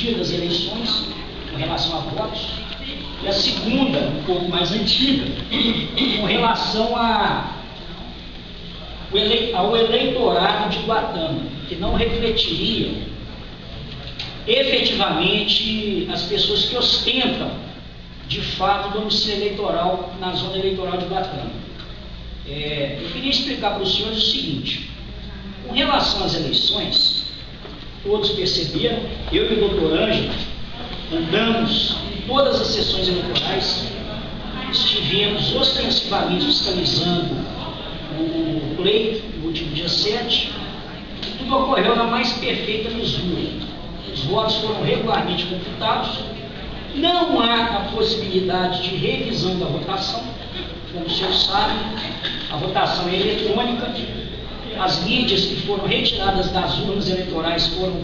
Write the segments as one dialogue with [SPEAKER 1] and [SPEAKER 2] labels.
[SPEAKER 1] dia das eleições, com relação a votos, e a segunda, um pouco mais antiga, com relação ao eleitorado de Guatama, que não refletiria efetivamente as pessoas que ostentam, de fato, o domicílio eleitoral na zona eleitoral de Guatama. Eu queria explicar para os senhores o seguinte: com relação às eleições, todos perceberam, eu e o doutor Ângelo andamos em todas as sessões eleitorais, estivemos ostensivamente fiscalizando o pleito no último dia 7, e tudo ocorreu na mais perfeita lisura. Os votos foram regularmente computados, não há a possibilidade de revisão da votação, como os senhores sabem, a votação é eletrônica, as mídias que foram retiradas das urnas eleitorais foram,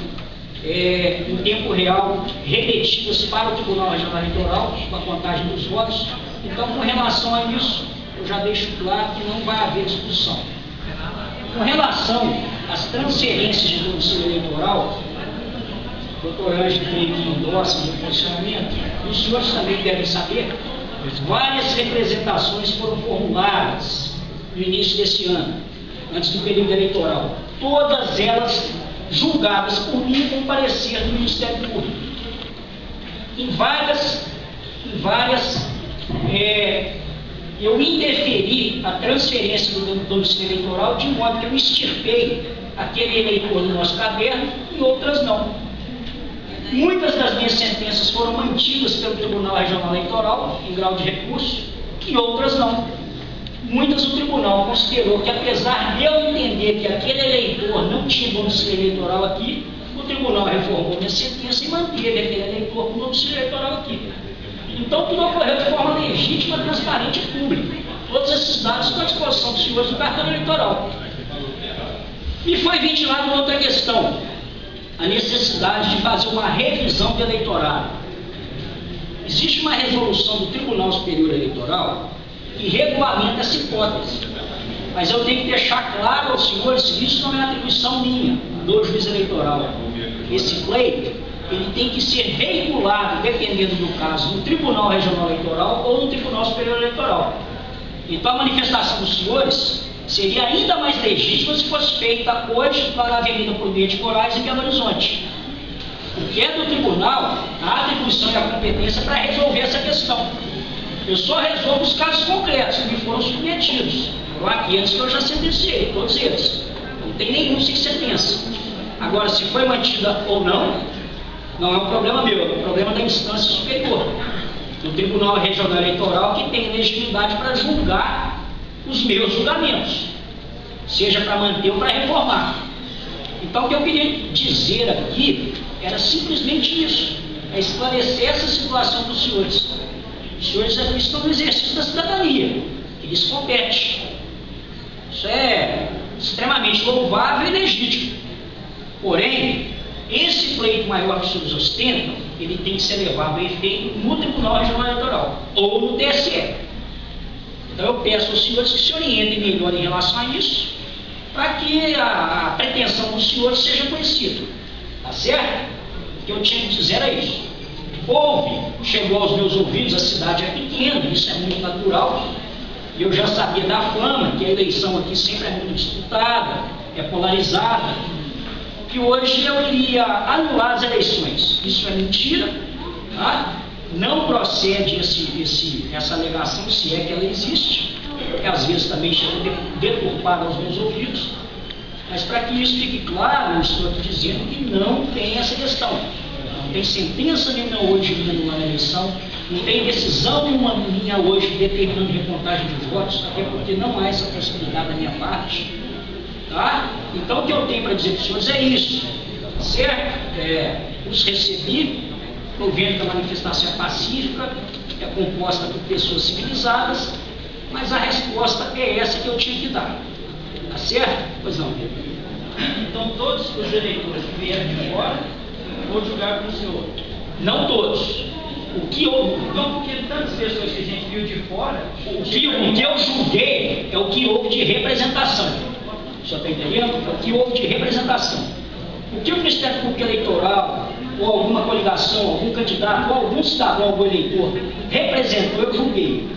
[SPEAKER 1] em tempo real, remetidas para o Tribunal Regional Eleitoral, com a contagem dos votos. Então, com relação a isso, eu já deixo claro que não vai haver discussão. Com relação às transferências de domicílio eleitoral, o doutor Ângelo creio que endossa o posicionamento, e os senhores também devem saber, várias representações foram formuladas no início desse ano, antes do período eleitoral, todas elas julgadas por mim com parecer do Ministério Público. Em várias, eu interferi a transferência do domicílio eleitoral de modo que eu extirpei aquele eleitor no nosso caderno e outras não. Muitas das minhas sentenças foram mantidas pelo Tribunal Regional Eleitoral em grau de recurso e outras não. Muitas o tribunal considerou que, apesar de eu entender que aquele eleitor não tinha domicílio eleitoral aqui, o tribunal reformou minha sentença e manteve aquele eleitor com domicílio eleitoral aqui. Então, tudo ocorreu de forma legítima, transparente e pública. Todos esses dados estão à disposição dos senhores do cartório eleitoral. E foi ventilada uma outra questão: a necessidade de fazer uma revisão do eleitorado. Existe uma resolução do Tribunal Superior Eleitoral que regulamenta essa hipótese, mas eu tenho que deixar claro aos senhores que isso não é atribuição minha, do juiz eleitoral. Esse pleito, ele tem que ser veiculado, dependendo do caso, no Tribunal Regional Eleitoral ou no Tribunal Superior Eleitoral. Então, a manifestação dos senhores seria ainda mais legítima se fosse feita hoje lá na Avenida Prudente Moraes, em Belo Horizonte. Porque é do tribunal a atribuição e a competência para resolver essa questão. Eu só resolvo os casos concretos que me foram submetidos. Foram aqueles que eu já sentenciei, todos eles. Não tem nenhum sem sentença. Agora, se foi mantida ou não, não é um problema meu, é um problema da instância superior, do Tribunal Regional Eleitoral, que tem legitimidade para julgar os meus julgamentos, seja para manter ou para reformar. Então, o que eu queria dizer aqui era simplesmente isso, é esclarecer essa situação dos senhores. Os senhores estão no exercício da cidadania, que lhes compete. Isso é extremamente louvável e legítimo. Porém, esse pleito maior que os senhores ostentam, ele tem que ser levado a efeito no Tribunal Regional Eleitoral ou no TSE. Então eu peço aos senhores que se orientem melhor em relação a isso, para que a pretensão dos senhores seja conhecida. Tá certo? O que eu tinha que dizer era isso. Chegou aos meus ouvidos, a cidade é pequena, isso é muito natural, e eu já sabia da fama, que a eleição aqui sempre é muito disputada, é polarizada, que hoje eu iria anular as eleições. Isso é mentira, tá? Não procede essa alegação, se é que ela existe, porque às vezes também chega deturpada aos meus ouvidos, mas para que isso fique claro, eu estou aqui dizendo que não tem essa questão. Não tem sentença nenhuma hoje minha numa eleição, não tem decisão nenhuma minha hoje determinando recontagem de votos, até porque não há essa possibilidade da minha parte. Tá? Então, o que eu tenho para dizer para os senhores é isso, certo? Os recebi, estou vendo que a manifestação é pacífica, é composta por pessoas civilizadas, mas a resposta é essa que eu tinha que dar. Tá certo? Pois não, Pedro.
[SPEAKER 2] Então, todos os eleitores que vieram de fora vou julgar para o senhor.
[SPEAKER 1] Não todos. O que houve?
[SPEAKER 2] Não, porque tantas pessoas que a gente viu de fora.
[SPEAKER 1] O que eu julguei é o que houve de representação. O senhor está entendendo? É o que houve de representação. O que o Ministério Público Eleitoral ou alguma coligação, algum candidato, ou algum cidadão, algum eleitor representou, eu julguei.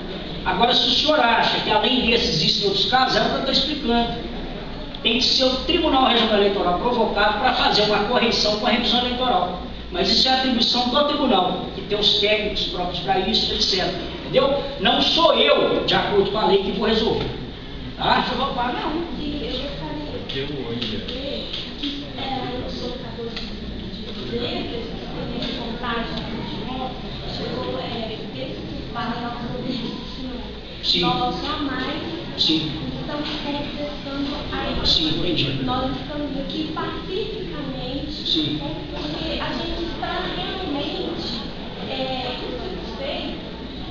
[SPEAKER 1] Agora, se o senhor acha que além desses existem outros casos, é o que eu estou explicando. Tem que ser o Tribunal Regional Eleitoral provocado para fazer uma correção com a revisão eleitoral. Mas isso é atribuição do tribunal, que tem os técnicos próprios para isso, etc. Entendeu? Não sou eu, de acordo com a lei, que vou resolver. Tá?
[SPEAKER 3] Deixa eu roubar, não. Eu gostaria que os colocadores de letras, de contagem de votos, chegou para nós nós jamais estamos contestando a eleição.
[SPEAKER 1] Sim, entendi.
[SPEAKER 3] Nós estamos aqui pacificamente, porque a gente está realmente satisfeito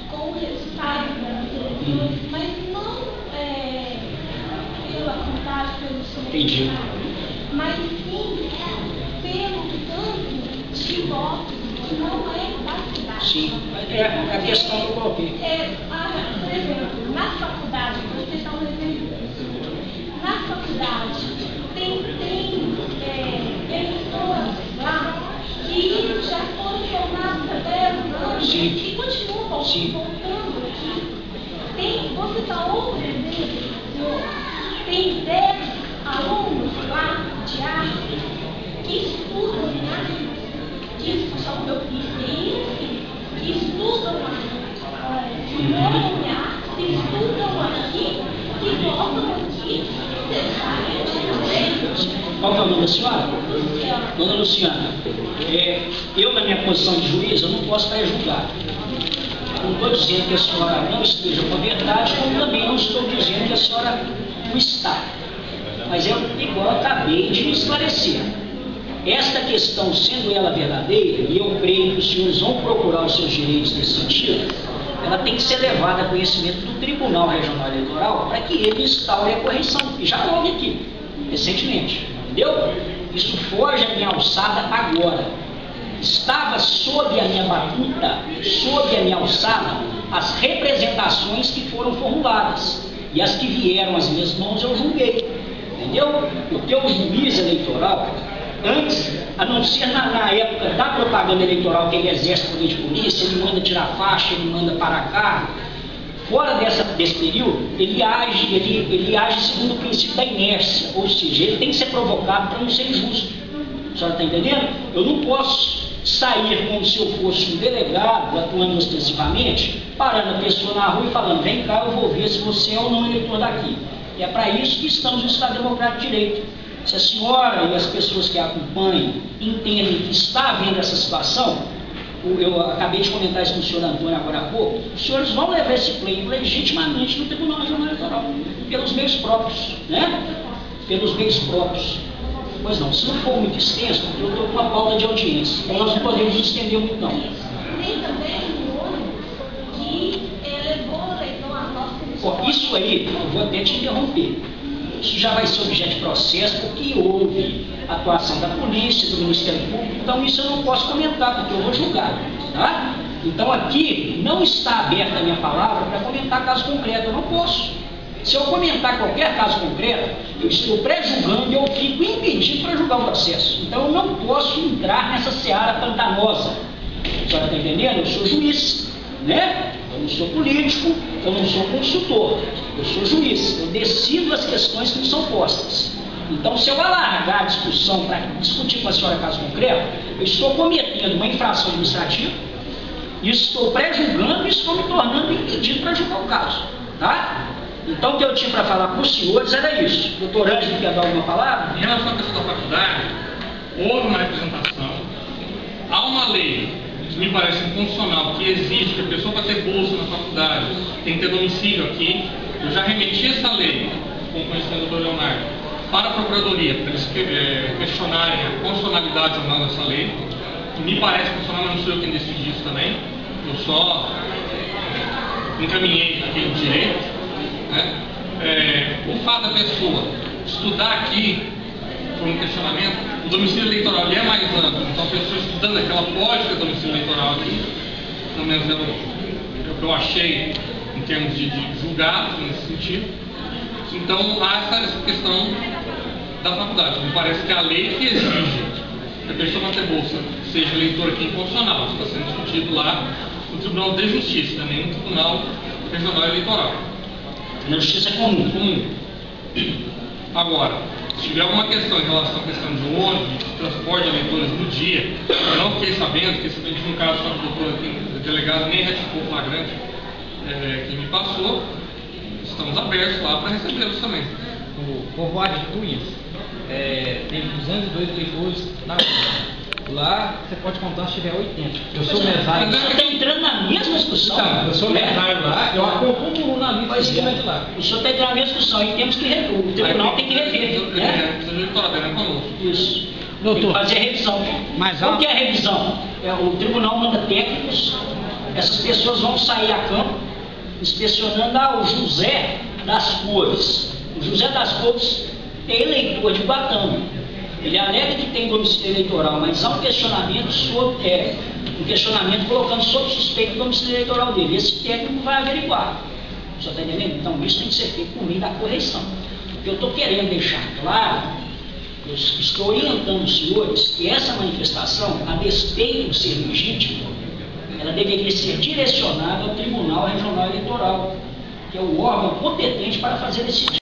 [SPEAKER 3] com o resultado das eleições, mas não pela contagem, pelo significado, mas sim pelo tanto de votos que não é da cidade.
[SPEAKER 1] Sim, é a questão que eu coloquei.
[SPEAKER 3] Por exemplo, na faculdade, vou citar um exemplo. Na faculdade, tem emissoras lá que já foram formadas há 10 anos e continuam voltando aqui. Vou citar outro exemplo. Tem 10 alunos lá de arte que estudam em arte, que são meu filho, que estudam que moram em arte, que estudam aqui, que gostam aqui,
[SPEAKER 1] Qual que é o nome da senhora? Dona Luciana. Eu, na minha posição de juiz, eu não posso pré-julgar. Não estou dizendo que a senhora não esteja com a verdade, como também não estou dizendo que a senhora não está. Mas é igual eu acabei de esclarecer. Esta questão, sendo ela verdadeira, e eu creio que os senhores vão procurar os seus direitos nesse sentido, ela tem que ser levada a conhecimento do Tribunal Regional Eleitoral para que ele instaure a correção, que já houve aqui, recentemente. Entendeu? Isso foge à minha alçada agora. Estava sob a minha batuta, sob a minha alçada, as representações que foram formuladas. E as que vieram às minhas mãos eu julguei. Entendeu? Porque o juiz eleitoral, antes, a não ser na época da propaganda eleitoral que ele exerce poder de polícia, ele manda tirar faixa, ele manda parar carro. Fora desse período, ele age segundo o princípio da inércia, ou seja, ele tem que ser provocado para não ser injusto. A senhora está entendendo? Eu não posso sair como se eu fosse um delegado atuando ostensivamente, parando a pessoa na rua e falando: vem cá, eu vou ver se você é ou não eleitor daqui. E é para isso que estamos no Estado Democrático de Direito. Se a senhora e as pessoas que a acompanham entendem que está havendo essa situação, eu acabei de comentar isso com o senhor Antônio agora há pouco, os senhores vão levar esse pleito legitimamente no Tribunal Regional Eleitoral, pelos meios próprios, né? Pelos meios próprios. Pois não, se não for muito extenso, porque eu estou com uma pauta de audiência, então nós não podemos nos estender muito não.
[SPEAKER 3] Tem também um ônibus que levou o eleitor a nossa.
[SPEAKER 1] Isso aí, eu vou até te interromper. Isso já vai ser objeto de processo, porque houve atuação da polícia, do Ministério Público, então isso eu não posso comentar, porque eu vou julgar, tá? Então aqui não está aberta a minha palavra para comentar caso concreto, eu não posso. Se eu comentar qualquer caso concreto, eu estou pré-julgando e eu fico impedido para julgar o processo. Então eu não posso entrar nessa seara pantanosa. A senhora está entendendo? Eu sou juiz, né? Eu não sou político, eu não sou consultor, eu sou juiz, eu decido as questões que me são postas. Então, se eu alargar a discussão para discutir com a senhora caso concreto, eu estou cometendo uma infração administrativa, estou pré-julgando e estou me tornando impedido para julgar o caso, tá? Então, o que eu tinha para falar para os senhores era isso. Doutor Ângelo, quer dar alguma palavra?
[SPEAKER 4] Em relação à questão da faculdade, houve uma representação, há uma lei que me parece inconstitucional, que exige que a pessoa para ter bolsa na faculdade tem que ter domicílio aqui. Eu já remeti essa lei, com o conhecimento do doutor Leonardo, para a Procuradoria, para eles questionarem a constitucionalidade ou não dessa lei. Me parece constitucional, mas não sou eu quem decide isso também. Eu só encaminhei aquele direito. Né? O fato da pessoa estudar aqui, por um questionamento, o domicílio eleitoral ele é mais amplo, então a pessoa estudando aqui, ela pode ter domicílio eleitoral aqui, pelo menos é o que eu achei em termos de julgado nesse sentido. Então há essa questão da faculdade. Me parece que a lei que exige que a pessoa para ter bolsa seja eleitor aqui incondicional. Isso está sendo discutido lá no Tribunal de Justiça, também no Tribunal Regional Eleitoral.
[SPEAKER 1] Na Justiça Comum.
[SPEAKER 4] Agora, se tiver alguma questão em relação à questão de ônibus, de transporte de eleitores no dia, eu não fiquei sabendo, de um caso que o doutor delegado nem retificou o flagrante que me passou, estamos abertos lá para recebê-los também.
[SPEAKER 5] O povoado de Cunhas tem 202 eleitores na rua. Lá você pode contar se tiver 80. Eu sou mesário.
[SPEAKER 1] Você está entrando na mesma discussão.
[SPEAKER 5] Então, eu sou mesário lá, eu acompanho na lista de lá.
[SPEAKER 1] O senhor está entrando na mesma discussão e temos que rever. O tribunal tem que rever. Isso. Doutor, tem que fazer a revisão. Qual que é a revisão? O tribunal manda técnicos, essas pessoas vão sair a campo inspecionando o José das Cores. O José das Cores é eleitor de Guatama. Ele alega que tem domicílio eleitoral, mas há um questionamento colocando sob suspeito o domicílio eleitoral dele. Esse técnico vai averiguar. Você está entendendo? Então isso tem que ser feito por meio da correção. O que eu estou querendo deixar claro, eu estou orientando os senhores que essa manifestação, a despeito de ser legítima, ela deveria ser direcionada ao Tribunal Regional Eleitoral, que é o órgão competente para fazer esse tipo